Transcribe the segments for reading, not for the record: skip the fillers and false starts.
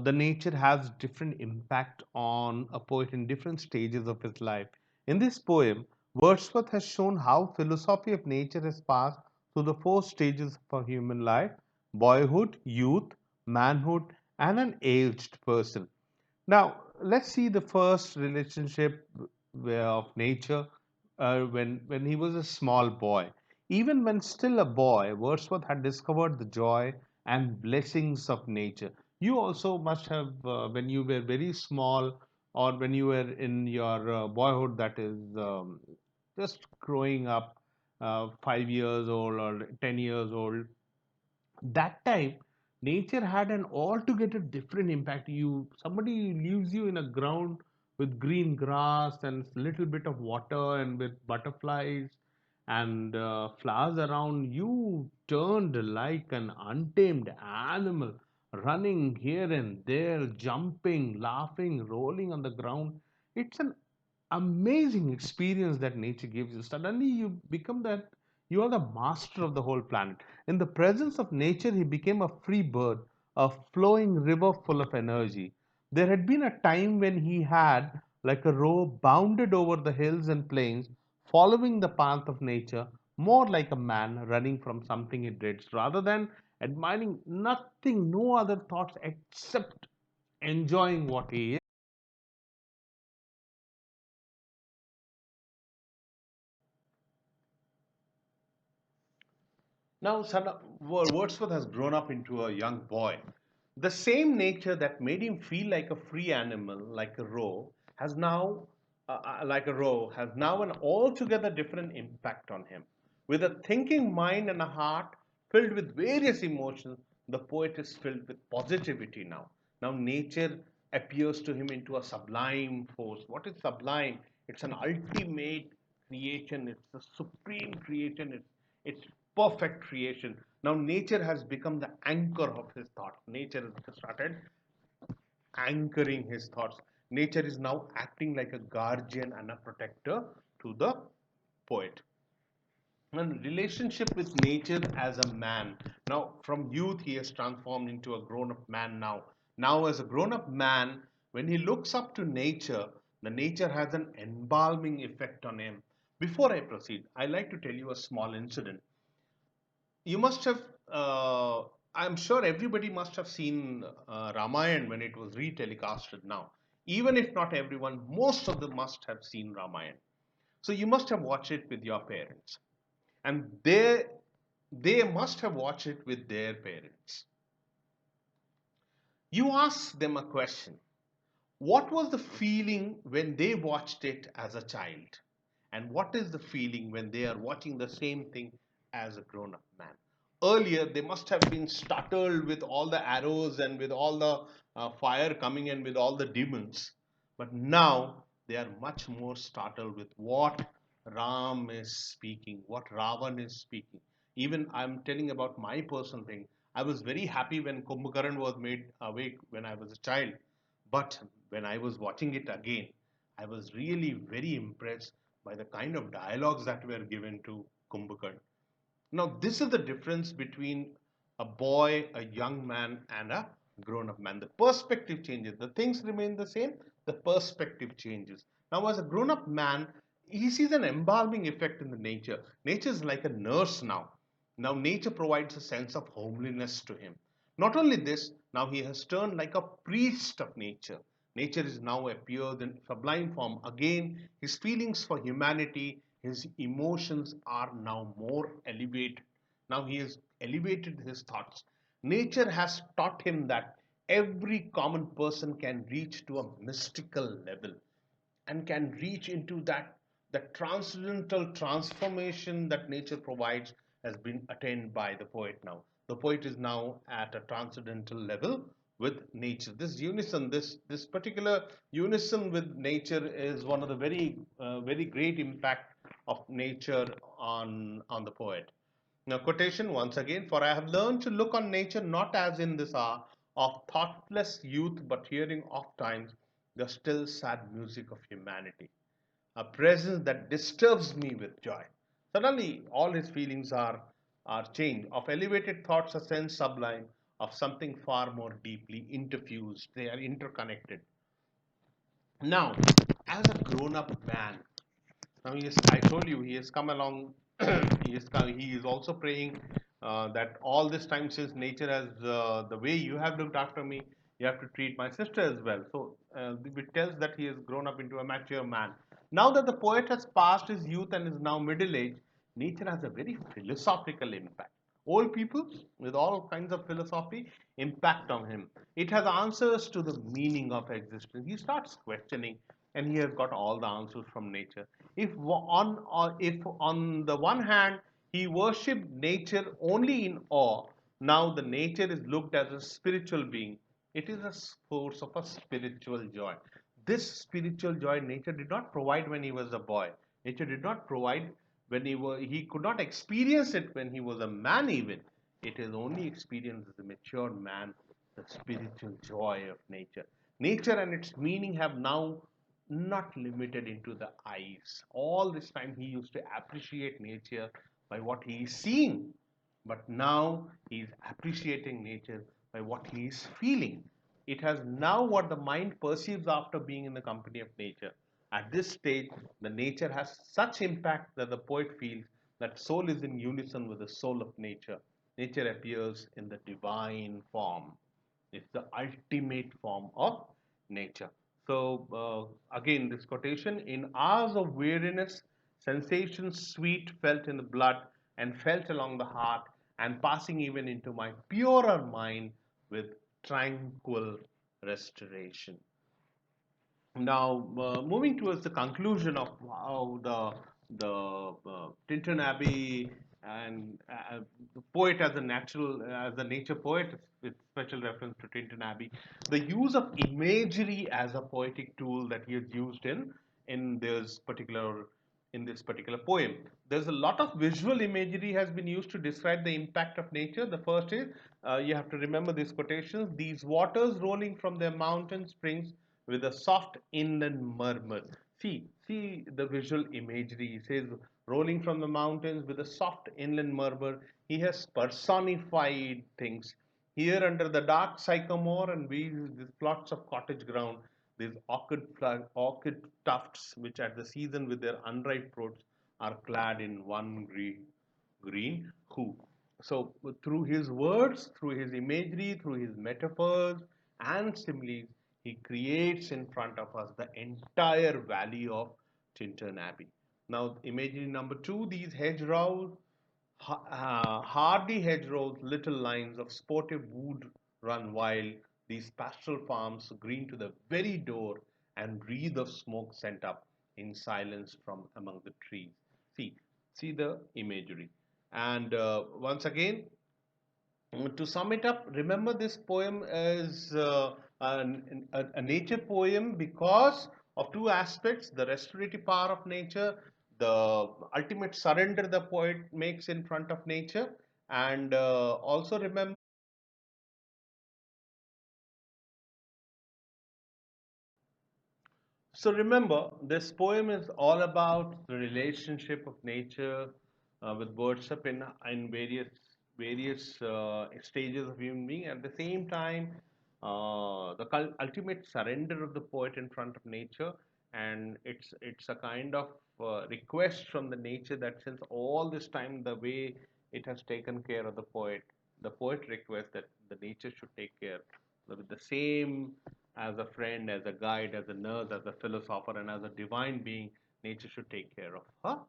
the nature has different impact on a poet in different stages of his life. In this poem, Wordsworth has shown how philosophy of nature has passed through the four stages of a human life: boyhood, youth, manhood, and an aged person. Now, let's see the first relationship of nature when he was a small boy. Even when still a boy, Wordsworth had discovered the joy and blessings of nature. You also must have, when you were very small or when you were in your boyhood, that is just growing up, 5 years old or 10 years old, that time nature had an altogether different impact. You somebody leaves you in a ground with green grass and little bit of water and with butterflies and flowers around, you turned like an untamed animal, running here and there, jumping, laughing, rolling on the ground. It's an amazing experience that nature gives you. Suddenly you become that you are the master of the whole planet. In the presence of nature, he became a free bird, a flowing river full of energy. There had been a time when he had, like a roe, bounded over the hills and plains, following the path of nature, more like a man running from something he dreads, rather than admiring nothing, no other thoughts except enjoying what he is. Now, Wordsworth has grown up into a young boy. The same nature that made him feel like a free animal, like a roe, has now an altogether different impact on him. With a thinking mind and a heart filled with various emotions, the poet is filled with positivity now. Now, nature appears to him into a sublime force. What is sublime? It's an ultimate creation. It's the supreme creation. It's perfect creation. Now, nature has become the anchor of his thoughts. Nature has started anchoring his thoughts. Nature is now acting like a guardian and a protector to the poet. And relationship with nature as a man. Now, from youth, he has transformed into a grown up man now. Now, as a grown up man, when he looks up to nature, the nature has an embalming effect on him. Before I proceed, I like to tell you a small incident. You must have, I'm sure everybody must have seen Ramayana when it was retelecasted now. Even if not everyone, most of them must have seen Ramayana. So you must have watched it with your parents. And they must have watched it with their parents. You ask them a question. What was the feeling when they watched it as a child? And what is the feeling when they are watching the same thing as a grown up man? Earlier, they must have been startled with all the arrows and with all the fire coming in, with all the demons. But now they are much more startled with what Ram is speaking, what Ravan is speaking. Even I'm telling about my personal thing. I was very happy when Kumbhakaran was made awake when I was a child. But when I was watching it again, I was really very impressed by the kind of dialogues that were given to Kumbhakarn. Now, this is the difference between a boy, a young man, and a grown up man. The perspective changes. The things remain the same, the perspective changes. Now, as a grown up man, he sees an embalming effect in the nature. Nature is like a nurse now. Now, nature provides a sense of homeliness to him. Not only this, now he has turned like a priest of nature. Nature is now appeared in sublime form. Again, his feelings for humanity, his emotions are now more elevated. Now he has elevated his thoughts. Nature has taught him that every common person can reach to a mystical level and can reach into that transcendental transformation that nature provides has been attained by the poet now. The poet is now at a transcendental level with nature. This unison, this particular unison with nature is one of the very great impact of nature on the poet. Now, quotation once again: for I have learned to look on nature not as in this hour of thoughtless youth, but hearing oft times the still sad music of humanity, a presence that disturbs me with joy. Suddenly, all his feelings are changed. Of elevated thoughts, a sense sublime, of something far more deeply interfused. They are interconnected. Now, as a grown-up man, now I told you he has come along. He is also praying that all this time, since nature has the way you have looked after me, you have to treat my sister as well. So it tells that he has grown up into a mature man. Now that the poet has passed his youth and is now middle age, nature has a very philosophical impact. Old people with all kinds of philosophy impact on him. It has answers to the meaning of existence. He starts questioning, and he has got all the answers from nature. If on the one hand he worshipped nature only in awe, now the nature is looked as a spiritual being. It is a source of a spiritual joy. This spiritual joy nature did not provide when he was a boy. Nature did not provide when he could not experience it when he was a man even. It is only experienced as a mature man, the spiritual joy of nature. Nature and its meaning have now not limited into the eyes. All this time he used to appreciate nature by what he is seeing, but now he is appreciating nature by what he is feeling. It has now what the mind perceives after being in the company of nature. At this stage, the nature has such impact that the poet feels that soul is in unison with the soul of nature. Nature appears in the divine form. It's the ultimate form of nature. So, again, this quotation: in hours of weariness, sensations sweet felt in the blood and felt along the heart, and passing even into my purer mind with tranquil restoration. Now, moving towards the conclusion of how the Tintern Abbey and the poet as a as a nature poet, with special reference to Tintern Abbey, the use of imagery as a poetic tool that he has used in this particular in this particular poem. There's a lot of visual imagery has been used to describe the impact of nature. The first is, you have to remember these quotations: these waters rolling from their mountain springs with a soft inland murmur. See the visual imagery. He says, rolling from the mountains with a soft inland murmur. He has personified things. Here under the dark sycamore and these plots of cottage ground, these orchid tufts, which at the season with their unripe fruits are clad in one green hue. So through his words, through his imagery, through his metaphors and similes, he creates in front of us the entire valley of Tintern Abbey. Now, imagery number two: these hedgerows, hardy hedgerows, little lines of sportive wood run wild. These pastoral farms, green to the very door, and wreath of smoke sent up in silence from among the trees. See, see the imagery. And once again, to sum it up, remember this poem is a nature poem because of two aspects: the restorative power of nature, the ultimate surrender the poet makes in front of nature, and also remember. So remember, this poem is all about the relationship of nature with Wordsworth in various stages of human being. At the same time, the ultimate surrender of the poet in front of nature, and it's a kind of request from the nature that since all this time the way it has taken care of the poet requests that the nature should take care with the same as a friend, as a guide, as a nurse, as a philosopher, and as a divine being, nature should take care of her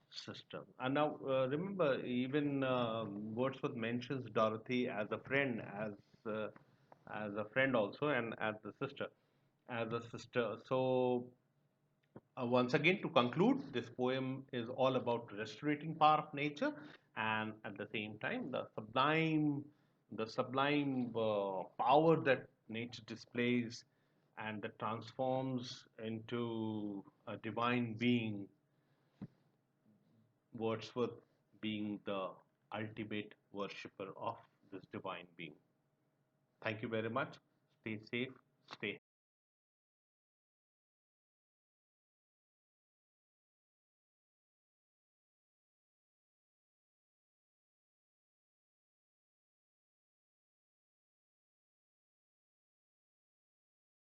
system. And now, remember, even Wordsworth mentions Dorothy as a friend, as a friend also, and as a sister. So, once again, to conclude, this poem is all about restorating power of nature, and at the same time, the sublime power that nature displays and that transforms into a divine being, Wordsworth being the ultimate worshipper of this divine being. Thank you very much. Stay safe, stay